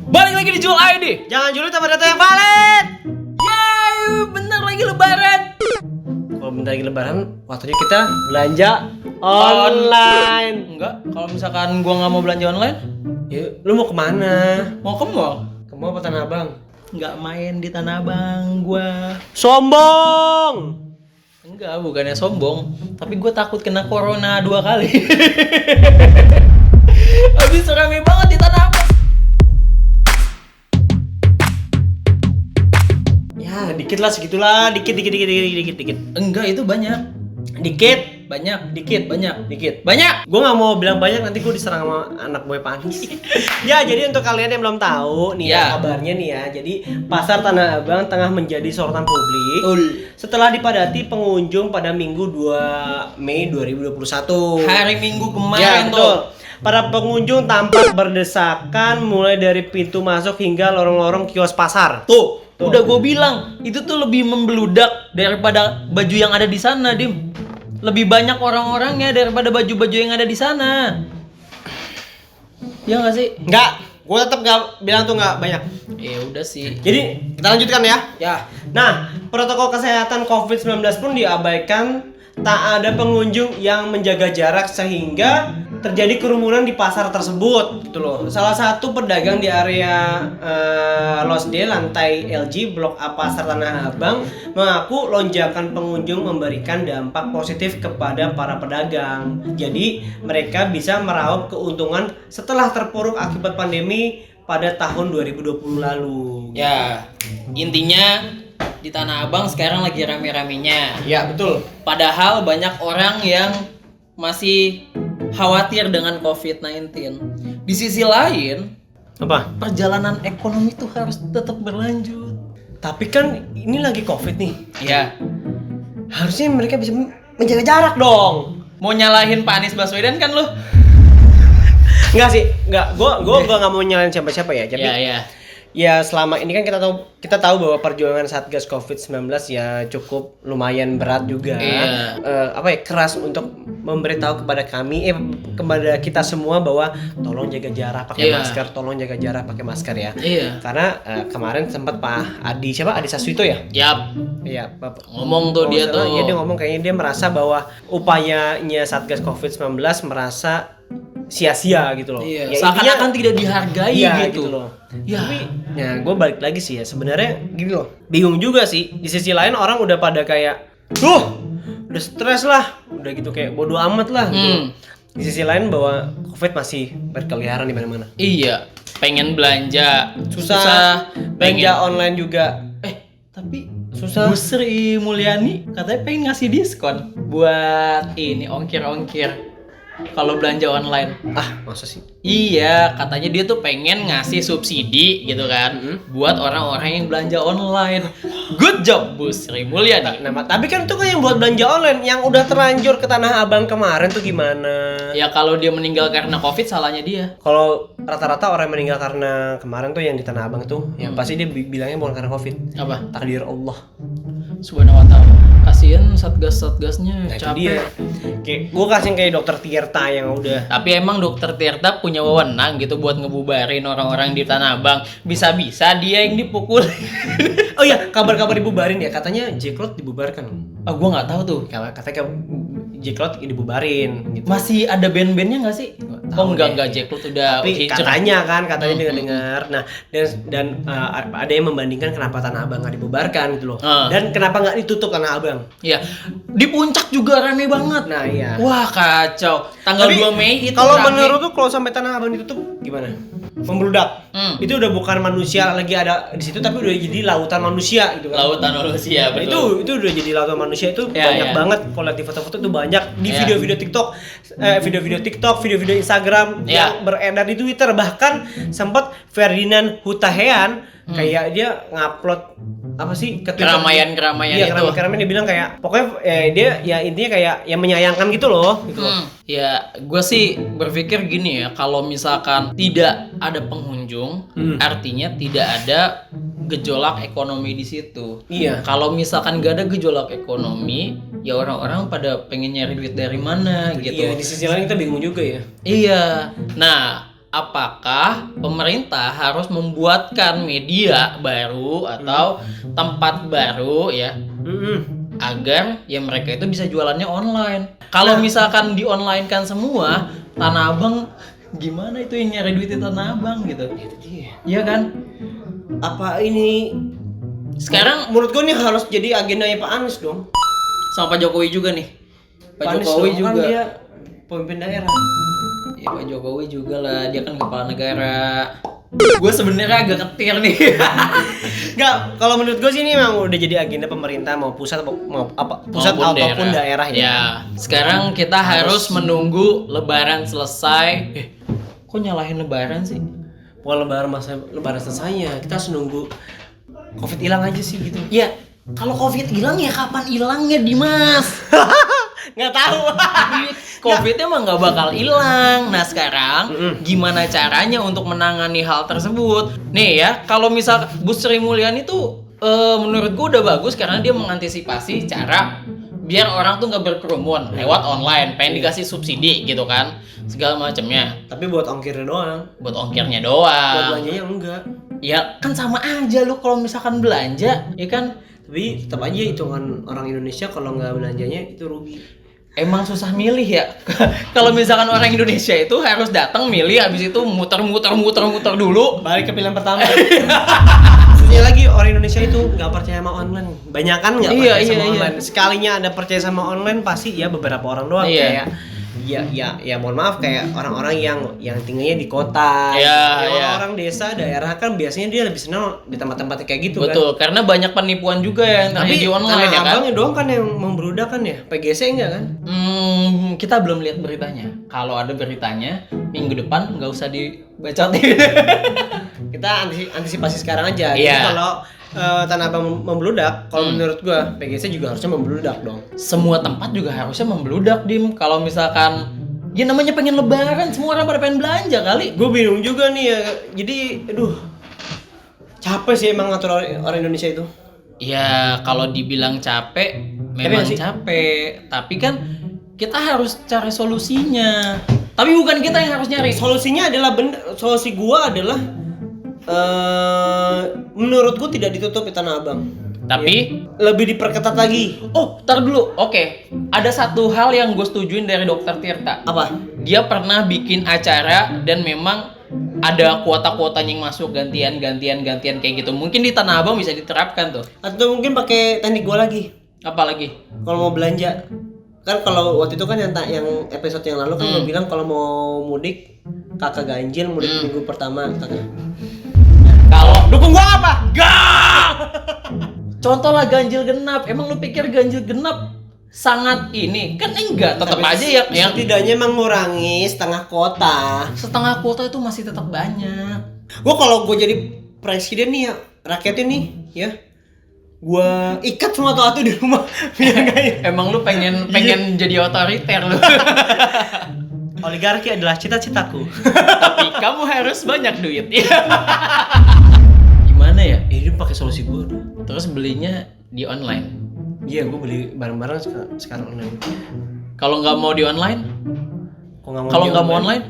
Balik lagi di Jual ID. Jangan julid sama data yang valid. Yeay, bentar lagi lebaran. Kalau bentar lagi lebaran, waktunya kita belanja online. Enggak, kalau misalkan gua nggak mau belanja online, Ya, lu mau kemana? mau ke mall. Ke mall apa Tanah Abang? Nggak main di Tanah Abang gua. Sombong. Enggak, bukannya sombong, tapi gua takut kena corona 2 kali. Habis rame banget di Tanah Abang. Ya, dikit lah segitulah, dikit. Enggak, itu banyak. Dikit. Banyak, dikit, banyak. Gue nggak mau bilang banyak, nanti gue diserang sama anak boy panis. Ya, jadi untuk kalian yang belum tahu nih Ya. kabarnya nih ya. Jadi pasar Tanah Abang tengah menjadi sorotan publik. Betul. Setelah dipadati pengunjung pada Minggu 2 Mei 2021. Hari Minggu Ya, kemarin betul. tuh. Para pengunjung tampak berdesakan mulai dari pintu masuk hingga lorong-lorong kios pasar. Tuh, Tuh. udah gue bilang, itu tuh lebih membeludak daripada baju yang ada di sana, Dim. Lebih banyak orang-orangnya daripada baju-baju yang ada di sana. Ya nggak sih? Enggak, gue tetap nggak bilang tuh nggak banyak. Ya udah sih. Jadi kita lanjutkan ya. Ya, Nah, protokol kesehatan COVID-19 pun diabaikan. Tak ada pengunjung yang menjaga jarak sehingga terjadi kerumunan di pasar tersebut gitu loh. Salah satu pedagang di area Losde lantai LG Blok A Pasar Tanah Abang mengaku lonjakan pengunjung memberikan dampak positif kepada para pedagang. Jadi mereka bisa meraup keuntungan setelah terpuruk akibat pandemi pada tahun 2020 lalu. ya. Intinya di Tanah Abang sekarang lagi rame-ramenya. Ya, betul. Padahal banyak orang yang masih khawatir dengan COVID-19. Di sisi lain, Apa? perjalanan ekonomi itu harus tetap berlanjut. Tapi kan ini lagi COVID nih. Ya, Harusnya mereka bisa menjaga jarak dong. mau nyalahin Pak Anies Baswedan kan lu? Enggak sih, enggak. Gua nggak mau nyalain siapa-siapa ya. Jadi Ya. ya selama ini kan kita tahu bahwa perjuangan Satgas COVID-19 ya cukup lumayan berat juga. Iya. Keras untuk memberitahu kepada kami kepada kita semua bahwa tolong jaga jarak pakai Iya. masker, tolong jaga jarak pakai masker ya. Iya. Karena kemarin sempat Pak Adi Saswito ya? Yap, Iya, Bapak. ngomong tuh dia tuh. Iya, dia ngomong kayaknya dia merasa bahwa upayanya Satgas COVID-19 merasa sia-sia gitu loh. Iya, Ya, seakan-akan tidak dihargai iya, gitu. loh. Ya. Tapi ya gue balik lagi sih ya, sebenarnya gini loh. Bingung juga sih. Di sisi lain orang udah pada kayak, udah stres lah, udah gitu kayak bodo amat lah gitu. Di sisi lain bahwa COVID masih berkeliaran di mana-mana. Iya, pengen belanja Susah. Belanja online juga. Tapi Susah. Bu Sri Mulyani katanya pengen ngasih diskon buat ini ongkir-ongkir kalau belanja online. Ah, masa sih? Iya, katanya dia tuh pengen ngasih subsidi gitu kan buat orang-orang yang belanja online. Good job Bu Sri Mulyani. Nah, tapi kan itu kan yang buat belanja online yang udah terlanjur ke Tanah Abang kemarin tuh gimana? Ya kalau dia meninggal karena Covid salahnya dia. Kalau rata-rata orang yang meninggal karena kemarin tuh yang di Tanah Abang tuh, yang pasti dia bilangnya bukan karena COVID. Apa? Takdir Allah. Subhanahu wa ta'ala. Kasian satgas-satgasnya Nah, itu capek. dia. Kayak gue kasih kayak dokter Tirta yang udah. Tapi emang dokter Tirta punya wewenang gitu buat ngebubarin orang-orang di Tanah Abang. Bisa-bisa dia yang dipukul. Oh iya, kabar-kabar dibubarin ya. Katanya J-Cloud dibubarkan. Ah, gua nggak tahu tuh. Katanya J-Cloud dibubarin gitu. Masih ada band-bandnya nggak sih? tahu Oh enggak deh. Jack Lut udah Tapi hincur. katanya dengar-dengar. Nah, dan ada yang membandingkan kenapa Tanah Abang nggak dibubarkan gitu loh. Dan kenapa nggak ditutup Tanah Abang? Iya. Di puncak juga rame banget. Nah, iya. Wah, kacau. Tanggal Tapi 2 Mei itu kalau rame. menurut tuh kalau sampai Tanah Abang ditutup gimana? Membludak. Itu udah bukan manusia lagi ada di situ tapi udah jadi lautan manusia gitu kan. Lautan manusia, betul. Itu udah jadi lautan manusia itu Ya, banyak ya. banget kalau lihat di foto-foto tuh banyak di Ya. video-video TikTok, video-video Instagram Ya. yang beredar di Twitter, bahkan sempat Ferdinand Hutahian kayak dia ngupload apa sih ke Twitter. Keramaian-keramaian Iya, itu. keramaian dia bilang kayak pokoknya dia ya intinya kayak yang menyayangkan gitu loh gitu loh. Ya, gue sih berpikir gini ya, kalau misalkan tidak ada pengunjung, artinya tidak ada gejolak ekonomi di situ. Iya. Kalau misalkan gak ada gejolak ekonomi, ya orang-orang pada pengen nyari duit dari mana gitu. Iya, di sisi lain kita bingung juga ya. Iya. Nah, apakah pemerintah harus membuatkan media baru atau tempat baru ya agar ya mereka itu bisa jualannya online. Kalau misalkan di online kan semua, Tanah Abang gimana itu yang nyari duit di Tanah Abang gitu? Iya kan? Apa ini Sekarang menurut gue nih harus jadi agendanya Pak Anies dong. sama Pak Jokowi juga nih. Pak Anies Jokowi dong, juga. kan dia pemimpin daerah. Ya Pak Jokowi juga lah, dia kan kepala negara. Gue sebenarnya agak ketir nih. Enggak, kalau menurut gue sih ini memang udah jadi agenda pemerintah mau pusat mau apa pusat Maupun ataupun daerah ya. Ya, sekarang kita harus menunggu Lebaran selesai. Kok nyalahin Lebaran sih? Bukan lebaran selesainya, kita harus nunggu Covid hilang aja sih gitu. Ya, kalau Covid hilang ya kapan hilangnya, Dimas? Nggak tahu. Covid-nya emang nggak bakal hilang. Nah sekarang gimana caranya untuk menangani hal tersebut? Nih ya, kalau misal Bu Sri Mulyani itu menurut gue udah bagus karena dia mengantisipasi cara biar orang tuh nggak berkerumun lewat online. Pengen dikasih subsidi gitu kan, segala macamnya. Tapi buat ongkirnya doang. Buat ongkirnya Buat doang. belanjanya enggak. Ya kan sama aja lu kalau misalkan belanja, ya kan? Tapi tetap aja hitungan orang Indonesia kalau nggak belanjanya itu rugi. Emang susah milih ya. Kalau misalkan orang Indonesia itu harus datang milih, habis itu muter dulu. Balik ke pilihan pertama. Maksudnya lagi orang Indonesia itu nggak percaya sama online. Banyakan nggak Iya, percaya sama iya. online. Sekalinya ada percaya sama online pasti ya beberapa orang doang Iya. kayak ya mohon maaf kayak orang-orang yang tinggalnya di kota. Iya, Ya, iya. orang desa daerah kan biasanya dia lebih senang di tempat-tempat kayak gitu kan. Betul, karena banyak penipuan juga yang Tapi terjadi online ya kan. abangnya doang kan yang membeludak kan ya. PGC enggak kan? Kita belum lihat beritanya. Kalau ada beritanya, minggu depan nggak usah dibacotin. Kita antisipasi sekarang aja. Jadi Iya. kalau Tanah Abang membeludak, kalau menurut gua PGC juga harusnya membeludak dong. Semua tempat juga harusnya membeludak, Dim. Kalau misalkan ya namanya pengen lebaran, semua orang pada pengen belanja kali. Gue bingung juga nih ya. Jadi aduh. Capek sih emang ngatur orang Indonesia itu. Ya, kalau dibilang capek, memang nggak sih? capek. Tapi kan kita harus cari solusinya. Tapi bukan kita yang harus nyari. Solusinya adalah solusi gua adalah menurut gua tidak ditutup di Tanah Abang. Tapi Lebih diperketat lagi. oh, tar dulu. Oke. Ada satu hal yang gue setujuin dari Dokter Tirta. Apa? Dia pernah bikin acara dan memang ada kuota-kuotanya yang masuk gantian kayak gitu. Mungkin di Tanah Abang bisa diterapkan tuh. Atau mungkin pakai teknik gua lagi. Apalagi? Kalau mau belanja. Kan kalau waktu itu kan yang episode yang lalu kan gua bilang kalau mau mudik kakak ganjil mudik minggu pertama kakak. Kalau Dukung gua apa? Gak! Contoh lah ganjil genap. Emang lu pikir ganjil genap sangat ini? Kan enggak, tetap aja yang setidaknya mengurangi setengah kota. setengah kuota itu masih tetap banyak. Gua kalau gua jadi presiden nih ya, rakyatnya nih ya. Gua ikat semua tato di rumah biar enggak Emang lu pengen jadi otoriter lu. oligarki adalah cita-citaku. Tapi kamu harus banyak duit. Gimana ya? Ini pakai solusi gua. Terus belinya di online. Iya, gua beli barang-barang sekarang online. Kalau nggak mau di online? Kok Kalau di nggak mau online?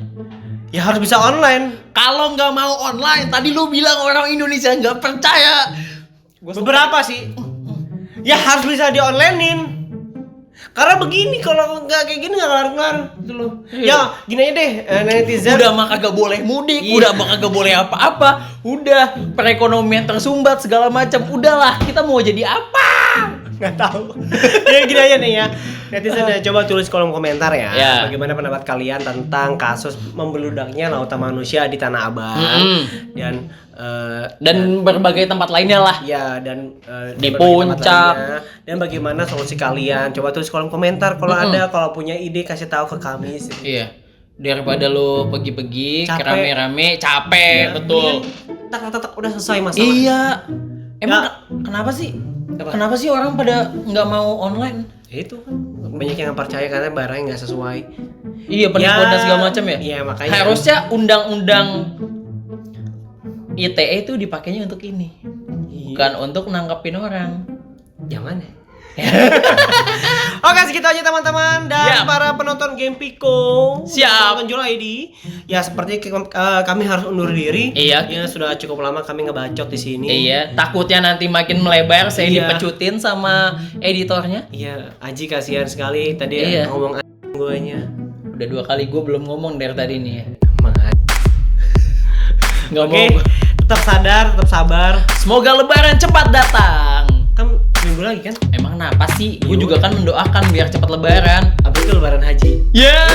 ya harus bisa online. Kalau nggak mau online, tadi lu bilang orang Indonesia nggak percaya. Beberapa sih. Ya harus bisa di onlinein. Karena begini kalau nggak kayak gini nggak kelar-kelar gitu loh. Iya. Ya gini aja deh netizen. Udah mah kagak boleh mudik, Iya. udah mah kagak boleh apa-apa, udah perekonomian tersumbat segala macam. Udahlah, kita mau jadi apa? Nggak tahu. Ya gini aja nih ya. Netizen ya, coba tulis kolom komentar ya. Ya. Bagaimana pendapat kalian tentang kasus membeludaknya lautan manusia di Tanah Abang Dan berbagai tempat lainnya lah. ya dan Di berbagai tempat puncak. lainnya. Dan bagaimana solusi kalian? Coba tulis kolom komentar kalau ada, kalau punya ide kasih tahu ke kami. Iya. Daripada lu pergi-pergi Capek. rame-rame, capek, betul. Tak udah selesai masalah. Iya. Emang Ya. kenapa sih? Apa? Kenapa sih orang pada nggak mau online? Ya itu kan banyak yang nggak percaya karena barangnya nggak sesuai. Iya, penipuan Ya, dan segala macam ya. iya, makanya. Harusnya undang-undang ITE itu dipakainya untuk ini, bukan untuk nangkepin orang. Yang mana? Oke, segitu aja teman-teman dan Yap. para penonton Game Pico. Siap. Penonton Jula ID. Ya seperti kami harus undur diri. Iya. Ya sudah cukup lama kami ngebacot di sini. Iya, takutnya nanti makin melebar saya Iya. dipecutin sama editornya. Iya, Aji kasihan sekali tadi Iya. ngomong guanya. Udah 2 kali gue belum ngomong dari tadi nih ya. Nggak Oke, mau. tetap sadar, tetap sabar. Semoga lebaran cepat datang. Kan minggu lagi kan? Emang kenapa sih? Gue Iya. juga kan mendoakan biar cepat lebaran. Abis itu lebaran haji. Ya.